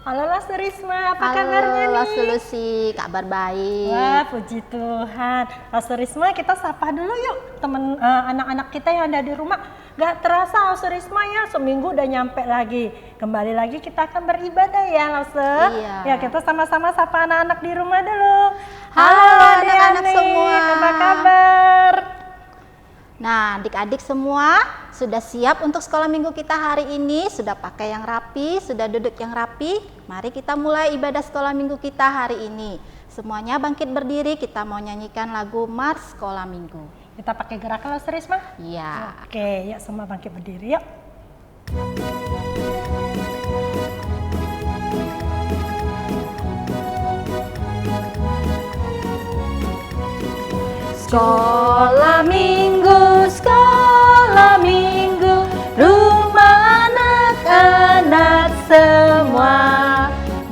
Halo Laster Risma, apa Halo, kabarnya nih? Laster Lucy, kabar baik. Wah, puji Tuhan. Laster Risma, kita sapa dulu yuk temen anak-anak kita yang ada di rumah. Gak terasa Laster Risma ya, seminggu udah nyampe lagi. Kembali lagi kita akan beribadah ya Laster. Iya. Ya, kita sama-sama sapa anak-anak di rumah dulu. Halo anak-anak adik-adik, semua. apa kabar? Nah, adik-adik semua sudah siap untuk sekolah minggu kita hari ini? Sudah pakai yang rapi, sudah duduk yang rapi? Mari kita mulai ibadah sekolah minggu kita hari ini. Semuanya bangkit berdiri, kita mau nyanyikan lagu Mars Sekolah Minggu. Kita pakai gerakan Laster Risma? Iya. Oke, yuk semua bangkit berdiri yuk. Sekolah minggu, rumah anak-anak semua.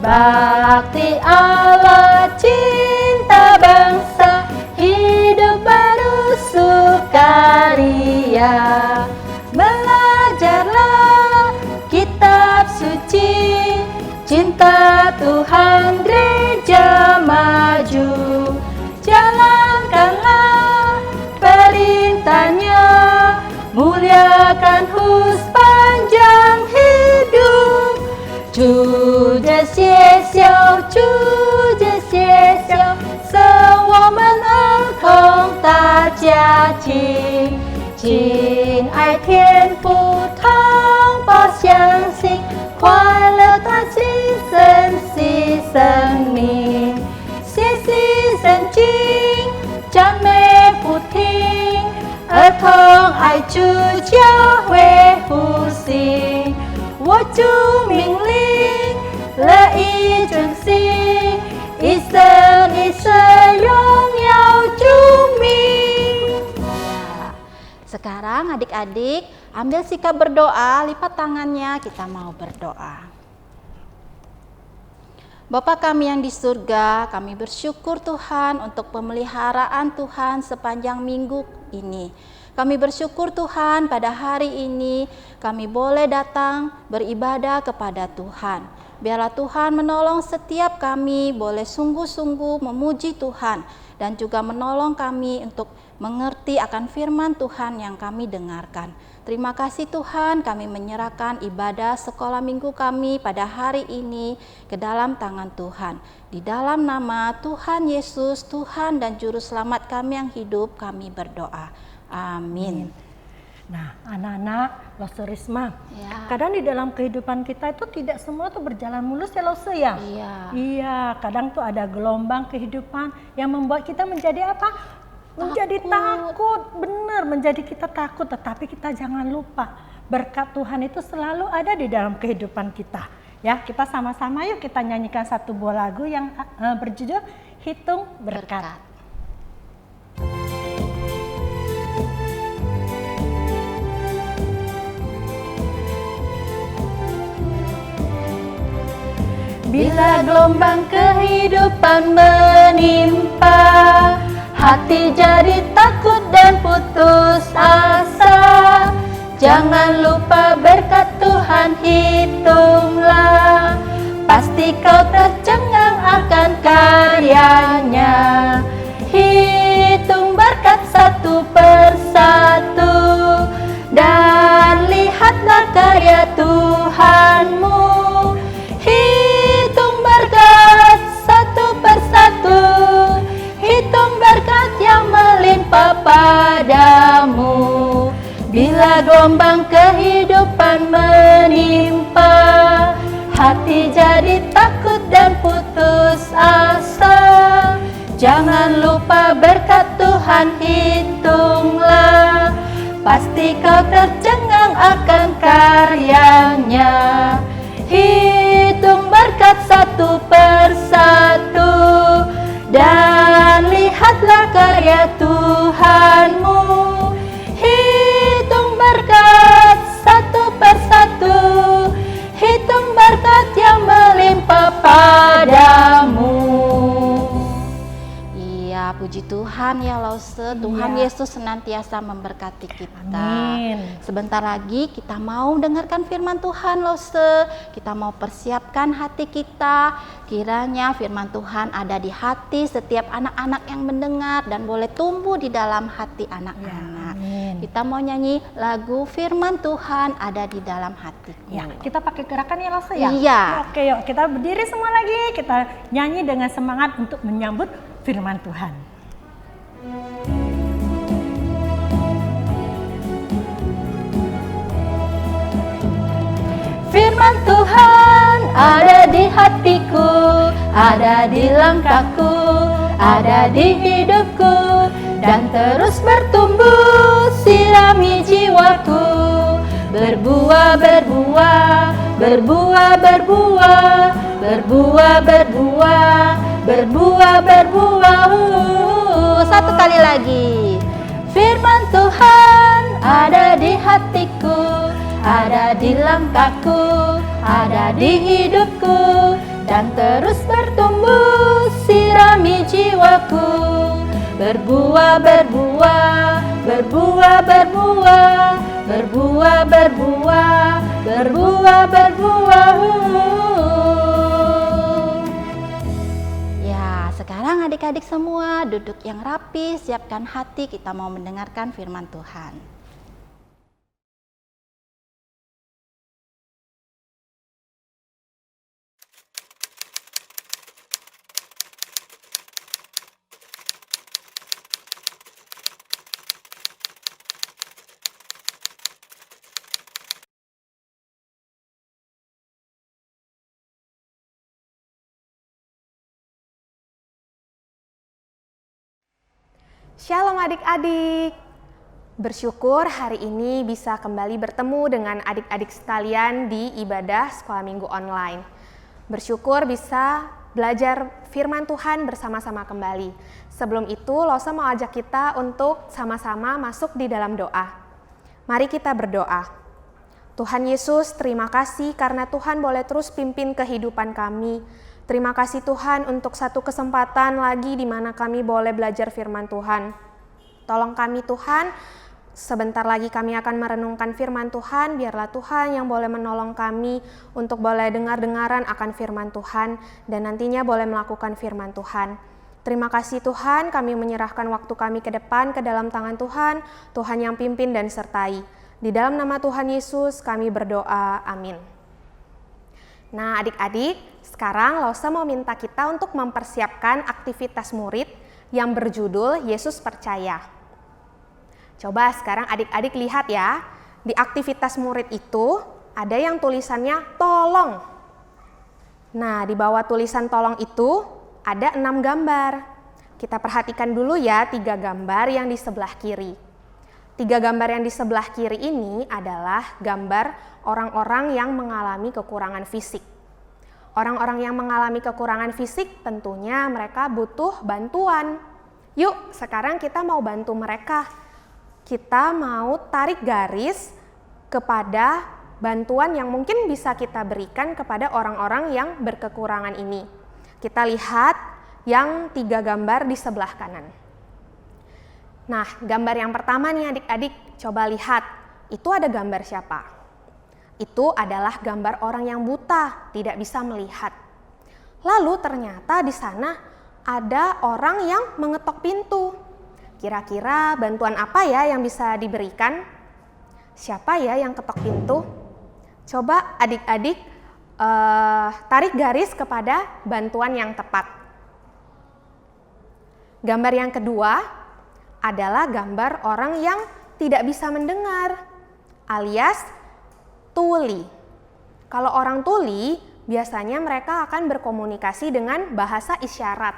Bakti Allah, cinta bangsa, hidup baru sukaria. Belajarlah kitab suci, cinta Tuhan gereja maju. Jalankanlah perintahnya, muliakan sepanjang hidup. 主的学校，主的学校，是我们儿童大家庭。亲爱天父，同胞相信，快乐团结珍惜生命。学习圣经，赞美不停，儿童爱主，教会复兴。我主命令，乐意遵行，一生一世荣耀主名。 Sekarang adik-adik ambil sikap berdoa, lipat tangannya, kita mau berdoa. Bapa kami yang di surga, kami bersyukur Tuhan untuk pemeliharaan Tuhan sepanjang minggu ini. Kami bersyukur Tuhan pada hari ini kami boleh datang beribadah kepada Tuhan. Biarlah Tuhan menolong setiap kami boleh sungguh-sungguh memuji Tuhan dan juga menolong kami untuk mengerti akan firman Tuhan yang kami dengarkan. Terima kasih Tuhan, kami menyerahkan ibadah sekolah minggu kami pada hari ini ke dalam tangan Tuhan. Di dalam nama Tuhan Yesus, Tuhan dan Juru Selamat kami yang hidup, kami berdoa. Amin. Nah, anak-anak, Laster Risma, Ya. kadang di dalam kehidupan kita itu tidak semua tuh berjalan mulus ya Laster ya. Iya. Iya, kadang tuh ada gelombang kehidupan yang membuat kita menjadi apa? Menjadi takut, benar, menjadi kita takut. Tetapi kita jangan lupa, berkat Tuhan itu selalu ada di dalam kehidupan kita. Ya, kita sama-sama yuk kita nyanyikan satu buah lagu yang berjudul Hitung Berkat. Bila gelombang kehidupan menimpa, hati jadi takut dan putus asa. Jangan lupa berkat Tuhan hitunglah, pasti kau tercengang akan karyanya. Hitung berkat satu persatu, dan lihatlah karya Tuhanmu. Hitung berkat satu persatu, hitung berkat yang melimpah padamu. Bila gelombang kehidupan menimpa, hati jadi takut dan putus asa. Jangan lupa berkat Tuhan hitunglah, pasti kau tercengang akan karyanya. Hitung berkat satu persatu, dan lihatlah karya Tuhanmu. Hitung berkat satu persatu, hitung berkat yang melimpah padamu. Iya, Puji Tuhan ya Lause, Tuhan Iya. Yesus senantiasa memberkati kita. Amin. Sebentar lagi kita mau dengarkan firman Tuhan Lause. Kita mau persiapkan hati kita. Kiranya firman Tuhan ada di hati setiap anak-anak yang mendengar dan boleh tumbuh di dalam hati anak-anak. Amin. Kita mau nyanyi lagu firman Tuhan ada di dalam hatiku. Ya, kita pakai gerakan ya Lause ya? Iya. Oke, yuk kita berdiri semua lagi. Kita nyanyi dengan semangat untuk menyambut firman Tuhan. Firman Tuhan ada di hatiku, ada di langkahku, ada di hidupku, dan terus bertumbuh sirami jiwaku. Berbuah, berbuah, berbuah, berbuah, berbuah, berbuah, berbuah, berbuah. Satu kali lagi. Firman Tuhan ada di hatiku, ada di langkahku, ada di hidupku, dan terus bertumbuh sirami jiwaku. Berbuah, berbuah, berbuah, berbuah, berbuah, berbuah, berbuah, berbuah. Ya, sekarang adik-adik semua duduk yang rapi, siapkan hati, kita mau mendengarkan firman Tuhan. Shalom adik-adik. Bersyukur hari ini bisa kembali bertemu dengan adik-adik sekalian di ibadah sekolah minggu online. Bersyukur bisa belajar firman Tuhan bersama-sama kembali. Sebelum itu, Lose mau ajak kita untuk sama-sama masuk di dalam doa. Mari kita berdoa. Tuhan Yesus, terima kasih karena Tuhan boleh terus pimpin kehidupan kami. Terima kasih Tuhan untuk satu kesempatan lagi di mana kami boleh belajar firman Tuhan. Tolong kami Tuhan, sebentar lagi kami akan merenungkan firman Tuhan, biarlah Tuhan yang boleh menolong kami untuk boleh dengar-dengaran akan firman Tuhan dan nantinya boleh melakukan firman Tuhan. Terima kasih Tuhan, kami menyerahkan waktu kami ke depan ke dalam tangan Tuhan, Tuhan yang pimpin dan sertai. Di dalam nama Tuhan Yesus kami berdoa, amin. Nah adik-adik, sekarang Lose mau minta kita untuk mempersiapkan aktivitas murid yang berjudul Yesus Percaya. Coba sekarang adik-adik lihat ya, di aktivitas murid itu ada yang tulisannya tolong. Nah di bawah tulisan tolong itu ada 6 gambar. Kita perhatikan dulu ya 3 gambar yang di sebelah kiri. 3 gambar yang di sebelah kiri ini adalah gambar orang-orang yang mengalami kekurangan fisik. Orang-orang yang mengalami kekurangan fisik tentunya mereka butuh bantuan. Yuk, sekarang kita mau bantu mereka. Kita mau tarik garis kepada bantuan yang mungkin bisa kita berikan kepada orang-orang yang berkekurangan ini. Kita lihat yang 3 gambar di sebelah kanan. Nah, gambar yang pertama nih adik-adik, coba lihat. Itu ada gambar siapa? Itu adalah gambar orang yang buta, tidak bisa melihat. Lalu ternyata di sana ada orang yang mengetok pintu. Kira-kira bantuan apa ya yang bisa diberikan? Siapa ya yang ketok pintu? Coba adik-adik tarik garis kepada bantuan yang tepat. Gambar yang kedua adalah gambar orang yang tidak bisa mendengar, alias tuli. Kalau orang tuli, biasanya mereka akan berkomunikasi dengan bahasa isyarat.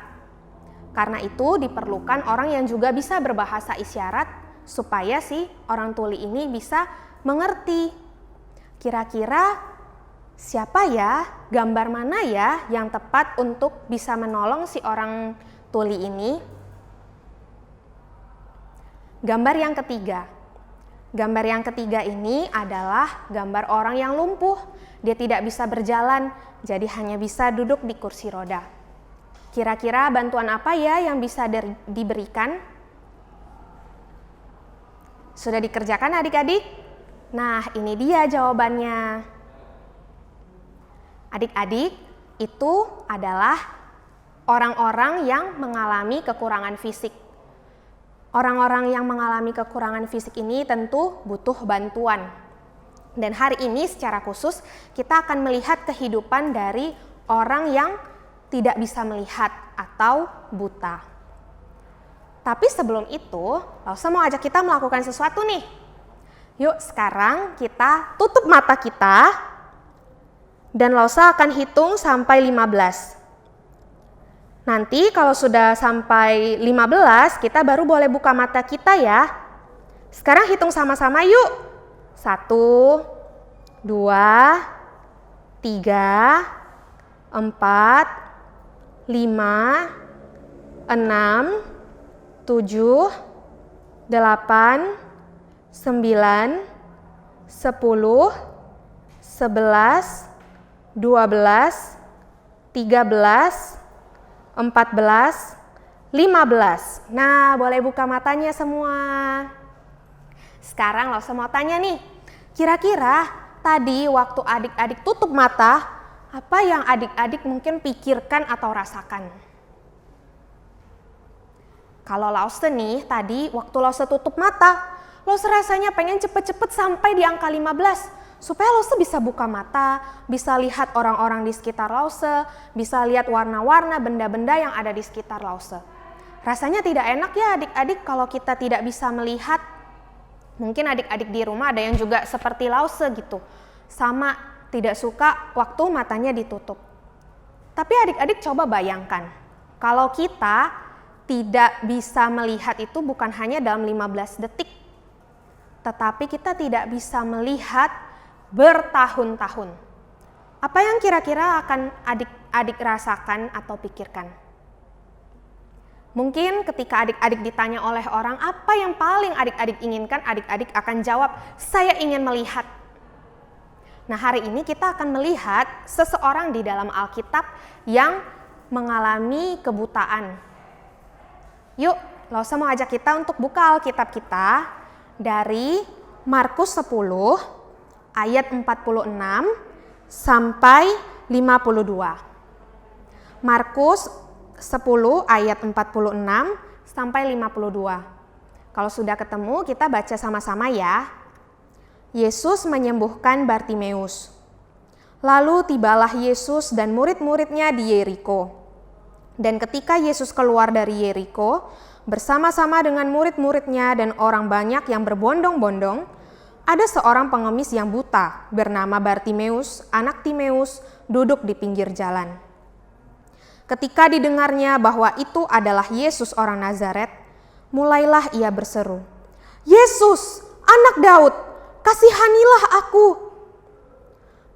Karena itu diperlukan orang yang juga bisa berbahasa isyarat supaya si orang tuli ini bisa mengerti. Kira-kira siapa ya, gambar mana ya yang tepat untuk bisa menolong si orang tuli ini? Gambar yang ketiga. Gambar yang ketiga ini adalah gambar orang yang lumpuh. Dia tidak bisa berjalan, jadi hanya bisa duduk di kursi roda. Kira-kira bantuan apa ya yang bisa diberikan? Sudah dikerjakan adik-adik? Nah, ini dia jawabannya. Adik-adik, itu adalah orang-orang yang mengalami kekurangan fisik. Orang-orang yang mengalami kekurangan fisik ini tentu butuh bantuan. Dan hari ini secara khusus kita akan melihat kehidupan dari orang yang tidak bisa melihat atau buta. Tapi sebelum itu, Lause mau ajak kita melakukan sesuatu nih. Yuk sekarang kita tutup mata kita dan Lause akan hitung sampai 15. Nanti kalau sudah sampai 15, kita baru boleh buka mata kita ya. Sekarang hitung sama-sama yuk. 1, 2, 3, 4, 5, 6, 7, 8, 9, 10, 11, 12, 13, 14, 15. Nah, boleh buka matanya semua. Sekarang Lause mau tanya nih, kira-kira tadi waktu adik-adik tutup mata, apa yang adik-adik mungkin pikirkan atau rasakan? Kalau Lause nih, tadi waktu Lause tutup mata, Lause rasanya pengen cepet-cepet sampai di angka 15. Supaya Lause bisa buka mata, bisa lihat orang-orang di sekitar Lause, bisa lihat warna-warna benda-benda yang ada di sekitar Lause. Rasanya tidak enak ya adik-adik kalau kita tidak bisa melihat. Mungkin adik-adik di rumah ada yang juga seperti Lause gitu. Sama tidak suka waktu matanya ditutup. Tapi adik-adik coba bayangkan, kalau kita tidak bisa melihat itu bukan hanya dalam 15 detik. Tetapi kita tidak bisa melihat bertahun-tahun. Apa yang kira-kira akan adik-adik rasakan atau pikirkan? Mungkin ketika adik-adik ditanya oleh orang apa yang paling adik-adik inginkan, adik-adik akan jawab, saya ingin melihat. Nah, hari ini kita akan melihat seseorang di dalam Alkitab yang mengalami kebutaan. Yuk, Lause mau ajak kita untuk buka Alkitab kita dari Markus 10 ayat 46 sampai 52. Markus 10 ayat 46 sampai 52. Kalau sudah ketemu, kita baca sama-sama ya. Yesus menyembuhkan Bartimeus. Lalu tibalah Yesus dan murid-muridnya di Yeriko. Dan ketika Yesus keluar dari Yeriko, bersama-sama dengan murid-muridnya dan orang banyak yang berbondong-bondong, ada seorang pengemis yang buta bernama Bartimeus, anak Timeus, duduk di pinggir jalan. Ketika didengarnya bahwa itu adalah Yesus orang Nazaret, mulailah ia berseru, "Yesus, anak Daud, kasihanilah aku."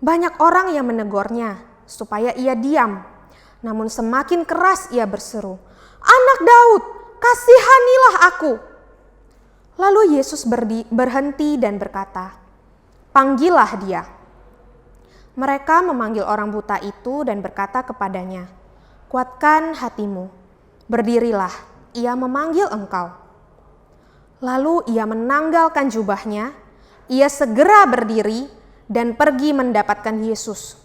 Banyak orang yang menegurnya supaya ia diam, namun semakin keras ia berseru, "Anak Daud, kasihanilah aku." Lalu Yesus berhenti dan berkata, "Panggillah dia." Mereka memanggil orang buta itu dan berkata kepadanya, "Kuatkan hatimu, berdirilah, ia memanggil engkau." Lalu ia menanggalkan jubahnya, ia segera berdiri dan pergi mendapatkan Yesus.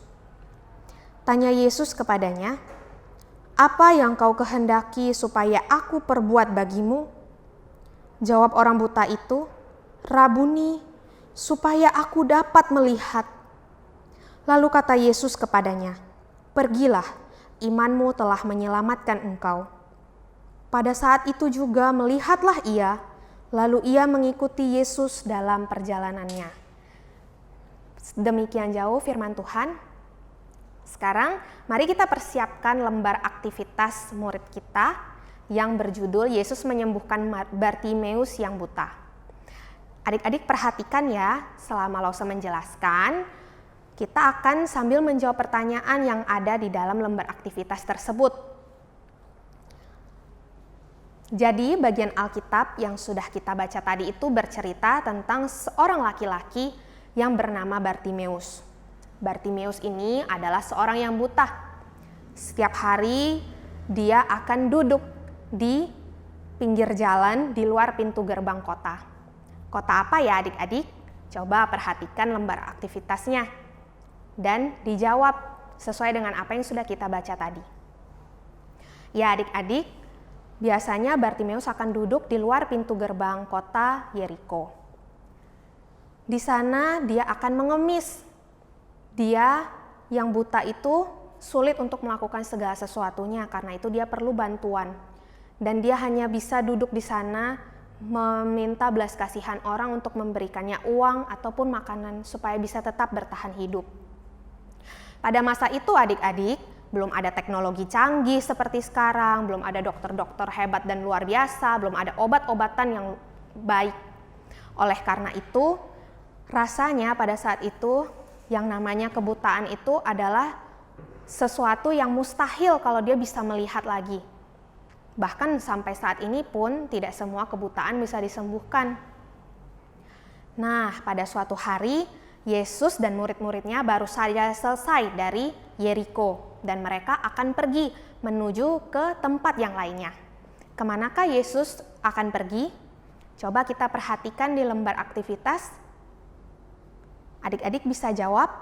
Tanya Yesus kepadanya, "Apa yang kau kehendaki supaya aku perbuat bagimu?" Jawab orang buta itu, "Rabuni, supaya aku dapat melihat." Lalu kata Yesus kepadanya, "Pergilah, imanmu telah menyelamatkan engkau." Pada saat itu juga melihatlah ia, lalu ia mengikuti Yesus dalam perjalanannya. Demikian jauh firman Tuhan. Sekarang mari kita persiapkan lembar aktivitas murid kita yang berjudul Yesus menyembuhkan Bartimeus yang buta. Adik-adik perhatikan ya, selama Lause menjelaskan, kita akan sambil menjawab pertanyaan yang ada di dalam lembar aktivitas tersebut. Jadi bagian Alkitab yang sudah kita baca tadi itu bercerita tentang seorang laki-laki yang bernama Bartimeus. Bartimeus ini adalah seorang yang buta. Setiap hari dia akan duduk di pinggir jalan di luar pintu gerbang kota. Kota apa ya adik-adik? Coba perhatikan lembar aktivitasnya dan dijawab sesuai dengan apa yang sudah kita baca tadi. Ya adik-adik, biasanya Bartimeus akan duduk di luar pintu gerbang kota Yeriko. Di sana dia akan mengemis. Dia yang buta itu sulit untuk melakukan segala sesuatunya, karena itu dia perlu bantuan. Dan dia hanya bisa duduk di sana meminta belas kasihan orang untuk memberikannya uang ataupun makanan supaya bisa tetap bertahan hidup. Pada masa itu adik-adik, belum ada teknologi canggih seperti sekarang, belum ada dokter-dokter hebat dan luar biasa, belum ada obat-obatan yang baik. Oleh karena itu, rasanya pada saat itu yang namanya kebutaan itu adalah sesuatu yang mustahil kalau dia bisa melihat lagi. Bahkan sampai saat ini pun tidak semua kebutaan bisa disembuhkan. Nah, pada suatu hari Yesus dan murid-muridnya baru saja selesai dari Yeriko dan mereka akan pergi menuju ke tempat yang lainnya. Kemanakah Yesus akan pergi? Coba kita perhatikan di lembar aktivitas. Adik-adik bisa jawab?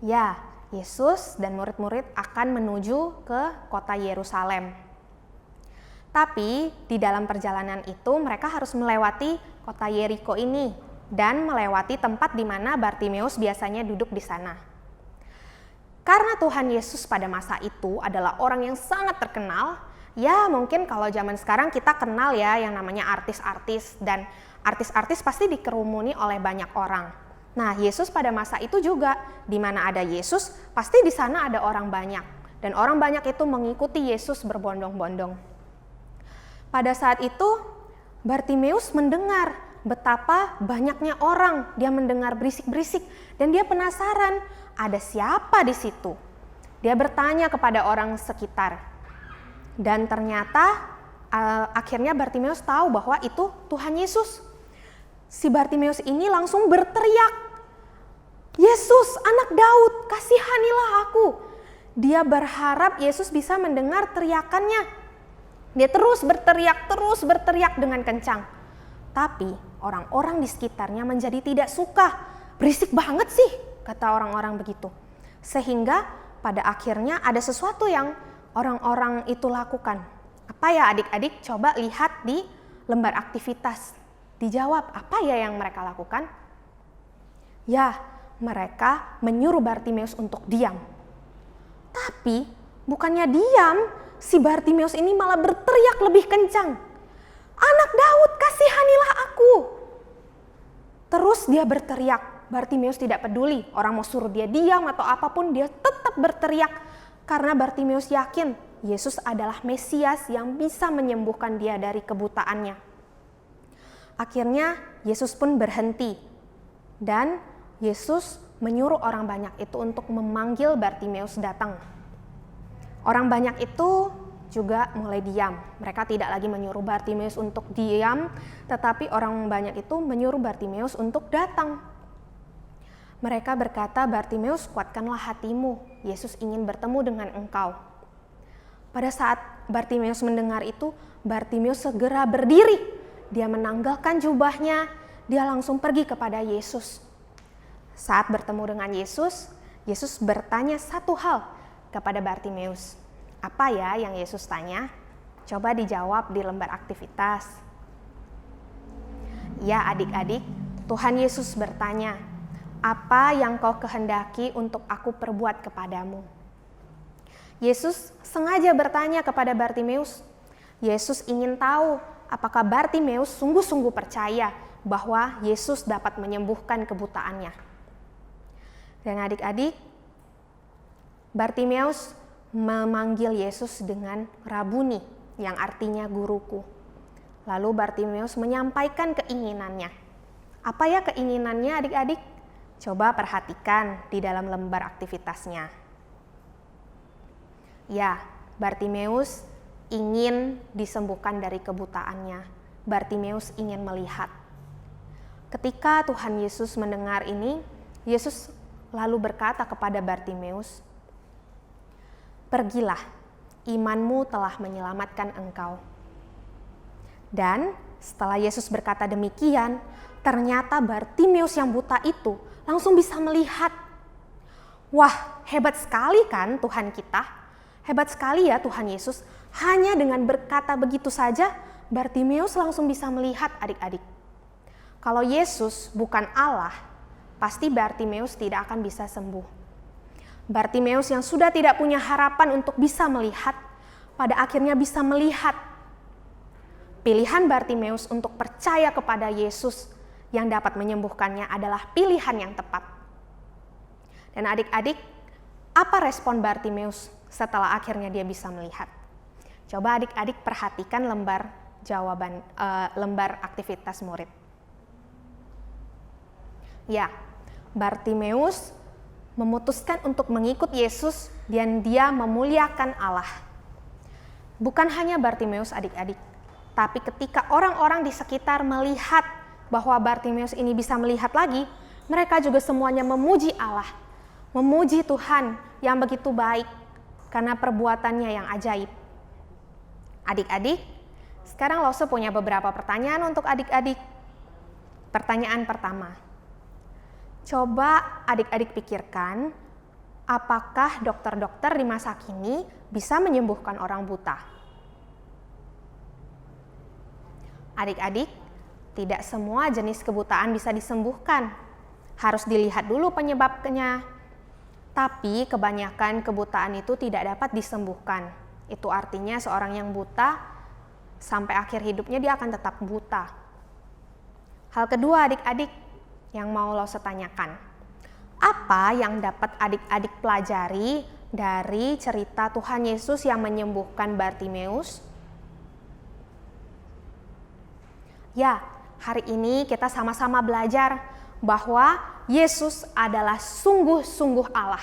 Ya, Yesus dan murid-murid akan menuju ke kota Yerusalem. Tapi di dalam perjalanan itu mereka harus melewati kota Yeriko ini dan melewati tempat di mana Bartimeus biasanya duduk di sana. Karena Tuhan Yesus pada masa itu adalah orang yang sangat terkenal, ya mungkin kalau zaman sekarang kita kenal ya yang namanya artis-artis, dan artis-artis pasti dikerumuni oleh banyak orang. Nah, Yesus pada masa itu juga, di mana ada Yesus, pasti di sana ada orang banyak. Dan orang banyak itu mengikuti Yesus berbondong-bondong. Pada saat itu, Bartimeus mendengar betapa banyaknya orang. Dia mendengar berisik-berisik dan dia penasaran, ada siapa di situ? Dia bertanya kepada orang sekitar. Dan ternyata akhirnya Bartimeus tahu bahwa itu Tuhan Yesus. Si Bartimeus ini langsung berteriak, Yesus, anak Daud, kasihanilah aku. Dia berharap Yesus bisa mendengar teriakannya. Dia terus berteriak dengan kencang. Tapi orang-orang di sekitarnya menjadi tidak suka. Berisik banget sih, kata orang-orang begitu. Sehingga pada akhirnya ada sesuatu yang orang-orang itu lakukan. Apa ya adik-adik? Coba lihat di lembar aktivitas. Dijawab, apa ya yang mereka lakukan? Ya, mereka menyuruh Bartimeus untuk diam. Tapi bukannya diam, si Bartimeus ini malah berteriak lebih kencang. Anak Daud, kasihanilah aku. Terus dia berteriak. Bartimeus tidak peduli orang mau suruh dia diam atau apapun, dia tetap berteriak. Karena Bartimeus yakin Yesus adalah Mesias yang bisa menyembuhkan dia dari kebutaannya. Akhirnya Yesus pun berhenti. Dan Yesus menyuruh orang banyak itu untuk memanggil Bartimeus datang. Orang banyak itu juga mulai diam. Mereka tidak lagi menyuruh Bartimeus untuk diam, tetapi orang banyak itu menyuruh Bartimeus untuk datang. Mereka berkata, Bartimeus, kuatkanlah hatimu, Yesus ingin bertemu dengan engkau. Pada saat Bartimeus mendengar itu, Bartimeus segera berdiri. Dia menanggalkan jubahnya, dia langsung pergi kepada Yesus. Saat bertemu dengan Yesus, Yesus bertanya satu hal kepada Bartimeus. Apa ya yang Yesus tanya? Coba dijawab di lembar aktivitas. Ya adik-adik, Tuhan Yesus bertanya, apa yang kau kehendaki untuk aku perbuat kepadamu? Yesus sengaja bertanya kepada Bartimeus. Yesus ingin tahu apakah Bartimeus sungguh-sungguh percaya bahwa Yesus dapat menyembuhkan kebutaannya. Dan adik-adik, Bartimeus memanggil Yesus dengan Rabuni, yang artinya guruku. Lalu Bartimeus menyampaikan keinginannya. Apa ya keinginannya adik-adik? Coba perhatikan di dalam lembar aktivitasnya. Ya, Bartimeus ingin disembuhkan dari kebutaannya. Bartimeus ingin melihat. Ketika Tuhan Yesus mendengar ini, Yesus lalu berkata kepada Bartimeus, pergilah, imanmu telah menyelamatkan engkau." Dan setelah Yesus berkata demikian, ternyata Bartimeus yang buta itu langsung bisa melihat. Wah, hebat sekali kan Tuhan kita? Hebat sekali ya Tuhan Yesus. Hanya dengan berkata begitu saja, Bartimeus langsung bisa melihat adik-adik. Kalau Yesus bukan Allah, pasti Bartimeus tidak akan bisa sembuh. Bartimeus yang sudah tidak punya harapan untuk bisa melihat, pada akhirnya bisa melihat. Pilihan Bartimeus untuk percaya kepada Yesus yang dapat menyembuhkannya adalah pilihan yang tepat. Dan adik-adik, apa respon Bartimeus setelah akhirnya dia bisa melihat? Coba adik-adik perhatikan lembar aktivitas murid. Ya, Bartimeus memutuskan untuk mengikut Yesus dan dia memuliakan Allah. Bukan hanya Bartimeus adik-adik, tapi ketika orang-orang di sekitar melihat bahwa Bartimeus ini bisa melihat lagi, mereka juga semuanya memuji Allah, memuji Tuhan yang begitu baik karena perbuatannya yang ajaib. Adik-adik, sekarang Lose punya beberapa pertanyaan untuk adik-adik. Pertanyaan pertama, coba adik-adik pikirkan, apakah dokter-dokter di masa kini bisa menyembuhkan orang buta? Adik-adik, tidak semua jenis kebutaan bisa disembuhkan. Harus dilihat dulu penyebabnya. Tapi kebanyakan kebutaan itu tidak dapat disembuhkan. Itu artinya seorang yang buta, sampai akhir hidupnya dia akan tetap buta. Hal kedua adik-adik yang mau Lose tanyakan. Apa yang dapat adik-adik pelajari dari cerita Tuhan Yesus yang menyembuhkan Bartimeus? Ya, hari ini kita sama-sama belajar bahwa Yesus adalah sungguh-sungguh Allah.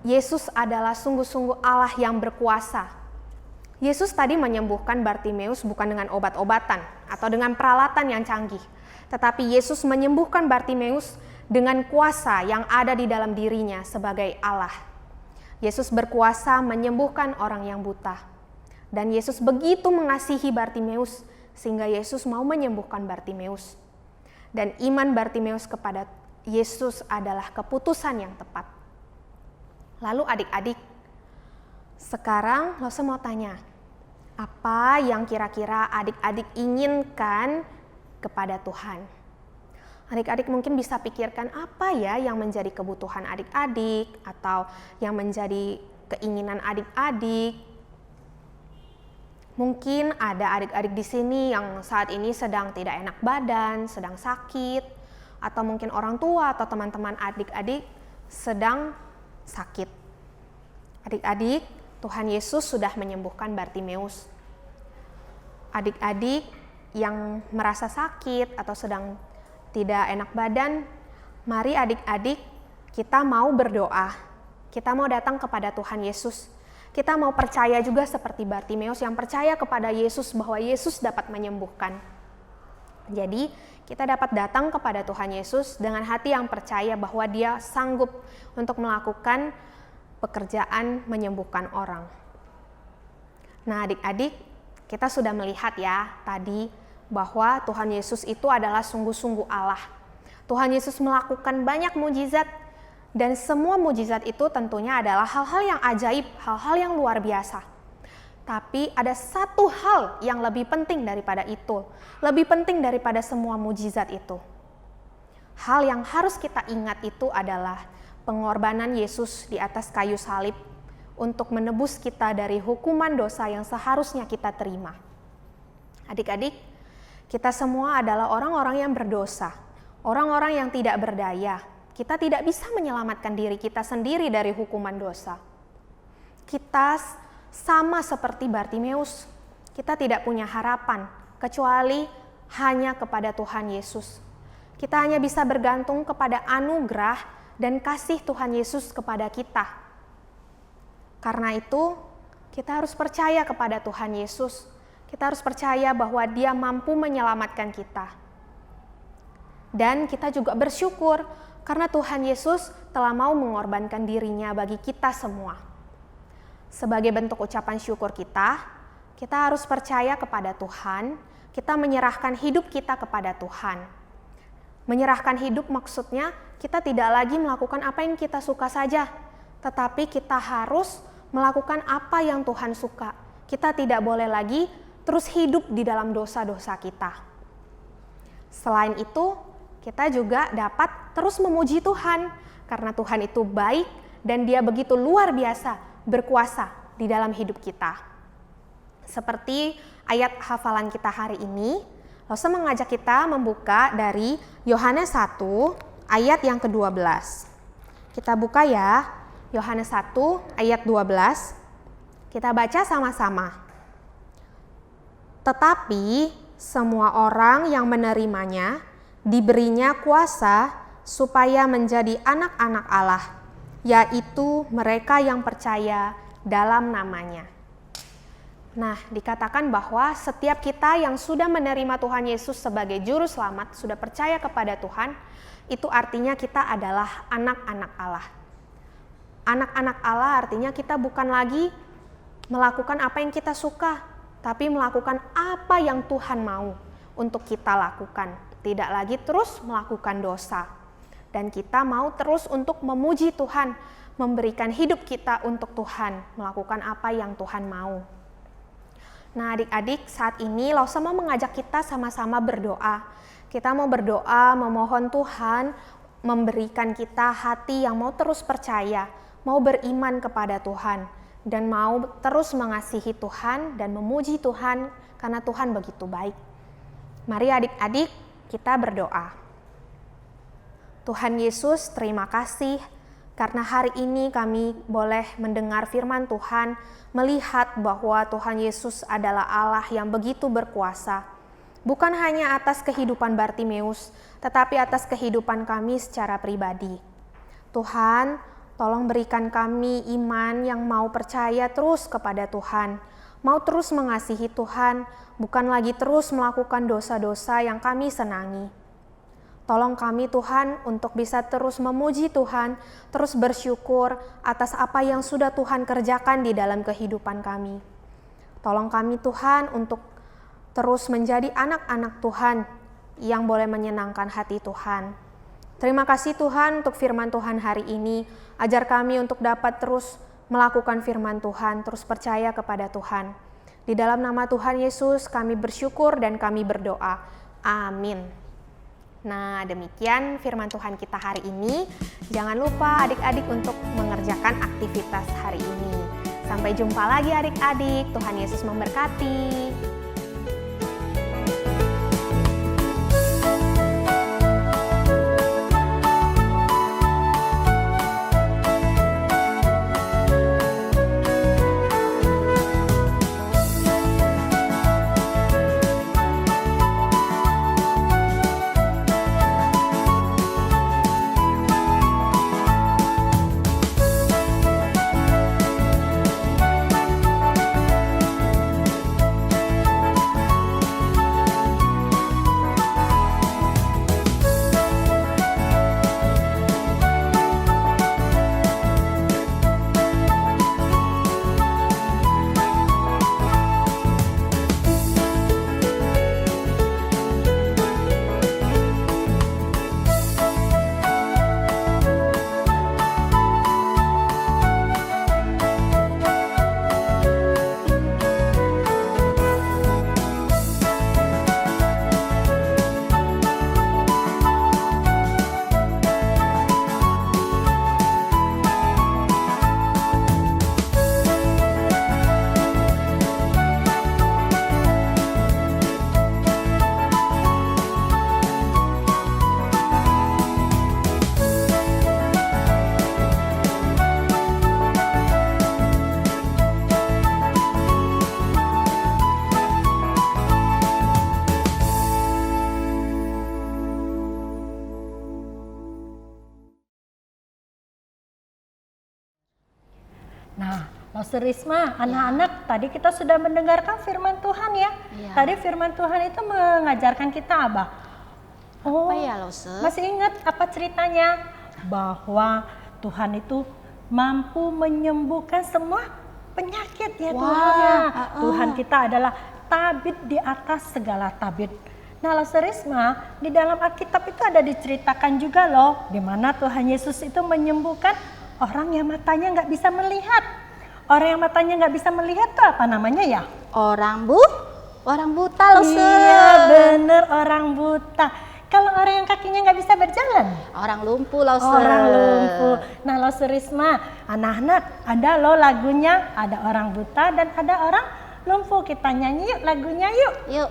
Yesus adalah sungguh-sungguh Allah yang berkuasa. Yesus tadi menyembuhkan Bartimeus bukan dengan obat-obatan atau dengan peralatan yang canggih, tetapi Yesus menyembuhkan Bartimeus dengan kuasa yang ada di dalam dirinya sebagai Allah. Yesus berkuasa menyembuhkan orang yang buta. Dan Yesus begitu mengasihi Bartimeus sehingga Yesus mau menyembuhkan Bartimeus. Dan iman Bartimeus kepada Yesus adalah keputusan yang tepat. Lalu adik-adik, sekarang Lose mau tanya, apa yang kira-kira adik-adik inginkan kepada Tuhan? Adik-adik mungkin bisa pikirkan apa ya yang menjadi kebutuhan adik-adik atau yang menjadi keinginan adik-adik. Mungkin ada adik-adik di sini yang saat ini sedang tidak enak badan, sedang sakit, atau mungkin orang tua atau teman-teman adik-adik sedang sakit. Adik-adik, Tuhan Yesus sudah menyembuhkan Bartimeus. Adik-adik yang merasa sakit atau sedang tidak enak badan, mari adik-adik kita mau berdoa. Kita mau datang kepada Tuhan Yesus. Kita mau percaya juga seperti Bartimeus yang percaya kepada Yesus bahwa Yesus dapat menyembuhkan. Jadi kita dapat datang kepada Tuhan Yesus dengan hati yang percaya bahwa Dia sanggup untuk melakukan pekerjaan menyembuhkan orang. Nah adik-adik, kita sudah melihat ya tadi bahwa Tuhan Yesus itu adalah sungguh-sungguh Allah. Tuhan Yesus melakukan banyak mujizat. Dan semua mujizat itu tentunya adalah hal-hal yang ajaib, hal-hal yang luar biasa. Tapi ada satu hal yang lebih penting daripada itu, lebih penting daripada semua mujizat itu. Hal yang harus kita ingat itu adalah pengorbanan Yesus di atas kayu salib untuk menebus kita dari hukuman dosa yang seharusnya kita terima. Adik-adik, kita semua adalah orang-orang yang berdosa, orang-orang yang tidak berdaya. Kita tidak bisa menyelamatkan diri kita sendiri dari hukuman dosa. Kita sama seperti Bartimeus. Kita tidak punya harapan kecuali hanya kepada Tuhan Yesus. Kita hanya bisa bergantung kepada anugerah dan kasih Tuhan Yesus kepada kita. Karena itu, kita harus percaya kepada Tuhan Yesus. Kita harus percaya bahwa Dia mampu menyelamatkan kita. Dan kita juga bersyukur karena Tuhan Yesus telah mau mengorbankan dirinya bagi kita semua. Sebagai bentuk ucapan syukur kita harus percaya kepada Tuhan, kita menyerahkan hidup kita kepada Tuhan. Menyerahkan hidup maksudnya kita tidak lagi melakukan apa yang kita suka saja, tetapi kita harus melakukan apa yang Tuhan suka. Kita tidak boleh lagi terus hidup di dalam dosa-dosa kita. Selain itu, kita juga dapat terus memuji Tuhan, karena Tuhan itu baik dan Dia begitu luar biasa berkuasa di dalam hidup kita. Seperti ayat hafalan kita hari ini, Lose mengajak kita membuka dari Yohanes 1 ayat yang ke-12. Kita buka ya, Yohanes 1 ayat 12. Kita baca sama-sama. Tetapi semua orang yang menerimanya diberinya kuasa supaya menjadi anak-anak Allah, yaitu mereka yang percaya dalam namanya. Nah, dikatakan bahwa setiap kita yang sudah menerima Tuhan Yesus sebagai juru selamat, sudah percaya kepada Tuhan, itu artinya kita adalah anak-anak Allah. Anak-anak Allah artinya kita bukan lagi melakukan apa yang kita suka, tapi melakukan apa yang Tuhan mau untuk kita lakukan. Tidak lagi terus melakukan dosa. Dan kita mau terus untuk memuji Tuhan, memberikan hidup kita untuk Tuhan, melakukan apa yang Tuhan mau. Nah, adik-adik, saat ini Lause mau mengajak kita sama-sama berdoa. Kita mau berdoa, memohon Tuhan memberikan kita hati yang mau terus percaya, mau beriman kepada Tuhan, dan mau terus mengasihi Tuhan dan memuji Tuhan karena Tuhan begitu baik. Mari adik-adik kita berdoa. Tuhan Yesus, terima kasih karena hari ini kami boleh mendengar firman Tuhan, melihat bahwa Tuhan Yesus adalah Allah yang begitu berkuasa. Bukan hanya atas kehidupan Bartimeus, tetapi atas kehidupan kami secara pribadi. Tuhan, tolong berikan kami iman yang mau percaya terus kepada Tuhan, mau terus mengasihi Tuhan, bukan lagi terus melakukan dosa-dosa yang kami senangi. Tolong kami Tuhan untuk bisa terus memuji Tuhan, terus bersyukur atas apa yang sudah Tuhan kerjakan di dalam kehidupan kami. Tolong kami Tuhan untuk terus menjadi anak-anak Tuhan yang boleh menyenangkan hati Tuhan. Terima kasih Tuhan untuk firman Tuhan hari ini. Ajar kami untuk dapat terus melakukan firman Tuhan, terus percaya kepada Tuhan. Di dalam nama Tuhan Yesus kami bersyukur dan kami berdoa. Amin. Nah, demikian firman Tuhan kita hari ini. Jangan lupa adik-adik untuk mengerjakan aktivitas hari ini. Sampai jumpa lagi adik-adik. Tuhan Yesus memberkati. Nah, Lause Risma, anak-anak, tadi kita sudah mendengarkan firman Tuhan ya. Tadi firman Tuhan itu mengajarkan kita apa? Apa ya, Lause? Masih ingat apa ceritanya? Bahwa Tuhan itu mampu menyembuhkan semua penyakit ya Wah, Tuhan ya. Tuhan kita adalah tabib di atas segala tabib. Nah, Risma, di dalam Alkitab itu ada diceritakan juga loh, di mana Tuhan Yesus itu menyembuhkan orang yang matanya nggak bisa melihat. Orang yang matanya nggak bisa melihat tuh apa namanya ya? Orang buta loh. Iya bener, orang buta. Kalau orang yang kakinya nggak bisa berjalan? Orang lumpuh loh. Orang lumpuh. Nah Risma, anak-anak ada loh lagunya, ada orang buta dan ada orang lumpuh. Kita nyanyi yuk lagunya yuk. Yuk.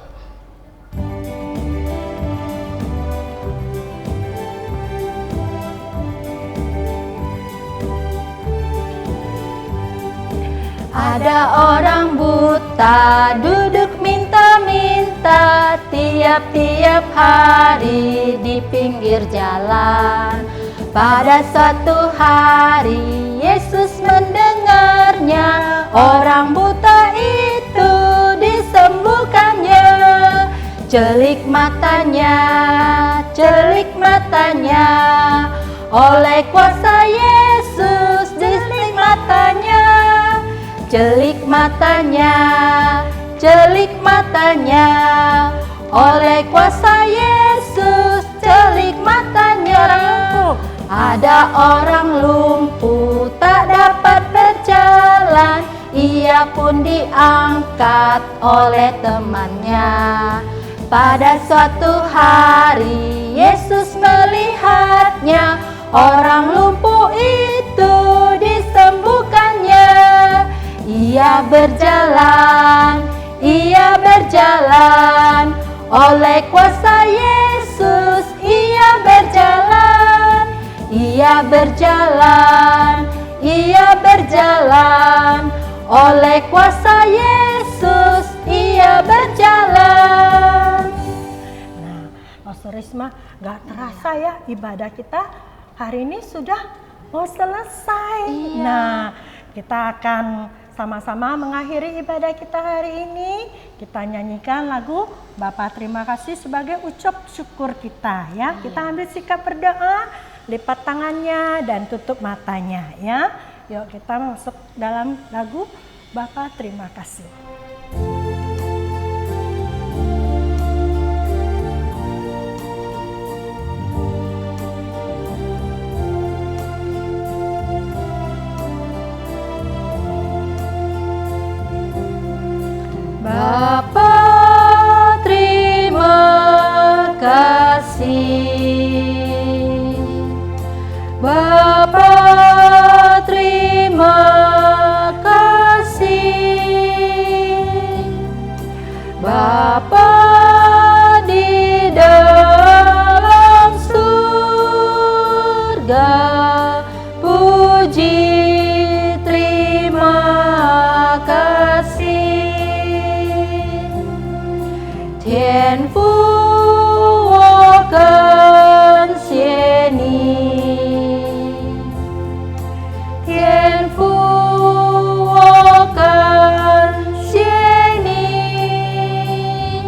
Ada orang buta duduk minta-minta tiap-tiap hari di pinggir jalan. Pada suatu hari Yesus mendengarnya, orang buta itu disembuhkannya. Celik matanya, oleh kuasa Yesus celik matanya. Celik matanya, oleh kuasa Yesus celik matanya. Ada orang lumpuh tak dapat berjalan, ia pun diangkat oleh temannya. Pada suatu hari Yesus melihatnya, orang lumpuh itu disembuhkannya. Ia berjalan, oleh kuasa Yesus ia berjalan, oleh kuasa Yesus ia berjalan. Nah, Risma, gak terasa ya ibadah kita hari ini sudah mau selesai. Iya. Nah, kita akan sama-sama mengakhiri ibadah kita hari ini. Kita nyanyikan lagu Bapa Terima Kasih sebagai ucap syukur kita ya. Kita ambil sikap berdoa, lipat tangannya dan tutup matanya ya. Yuk kita masuk dalam lagu Bapa Terima Kasih. Bapa terima kasih, Bapa terima kasih, Bapa di dalam surga, puji terima kasih. 天父，我感谢你。天父，我感谢你。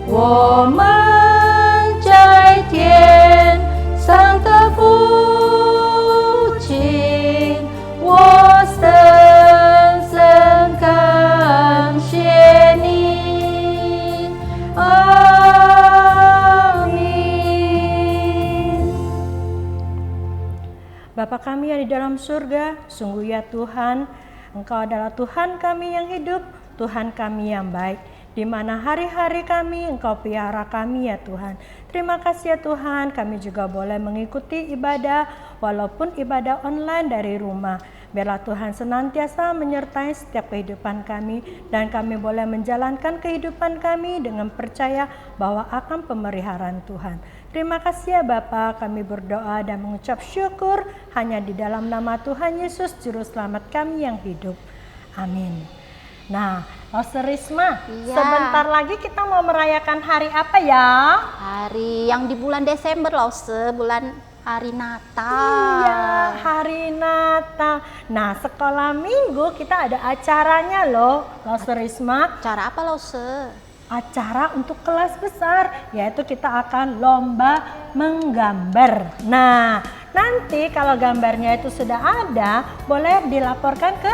我们在天上的父亲，我深深感谢你。 Bapa kami yang di dalam surga, sungguh ya Tuhan, Engkau adalah Tuhan kami yang hidup, Tuhan kami yang baik, di mana hari-hari kami Engkau pelihara kami ya Tuhan. Terima kasih ya Tuhan, kami juga boleh mengikuti ibadah, walaupun ibadah online dari rumah. Biarlah Tuhan senantiasa menyertai setiap kehidupan kami, dan kami boleh menjalankan kehidupan kami dengan percaya bahwa akan pemeliharaan Tuhan. Terima kasih ya Bapa, kami berdoa dan mengucap syukur hanya di dalam nama Tuhan Yesus, Juru Selamat kami yang hidup. Amin. Nah, Risma, Iya. sebentar lagi kita mau merayakan hari apa ya? Hari yang di bulan Desember loh, bulan hari Natal. Iya, hari Natal. Nah, sekolah minggu kita ada acaranya loh, Risma. Cara apa loh, Acara untuk kelas besar, yaitu kita akan lomba menggambar. Nah, nanti kalau gambarnya itu sudah ada, boleh dilaporkan ke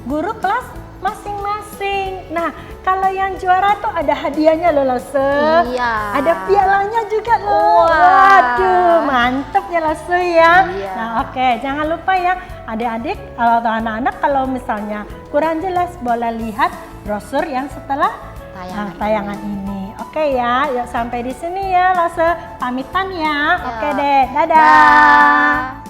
guru kelas masing-masing. Nah, kalau yang juara tuh ada hadiahnya loh Lose. Iya. Ada pialanya juga loh. Wah. Waduh, mantep ya Lose ya. Iya. Nah, oke, jangan lupa ya adik-adik atau anak-anak kalau misalnya kurang jelas boleh lihat brosur yang setelah tayangan ini. Oke ya, yuk sampai di sini ya Lose. Pamitan ya. Oke deh, dadah. Dah.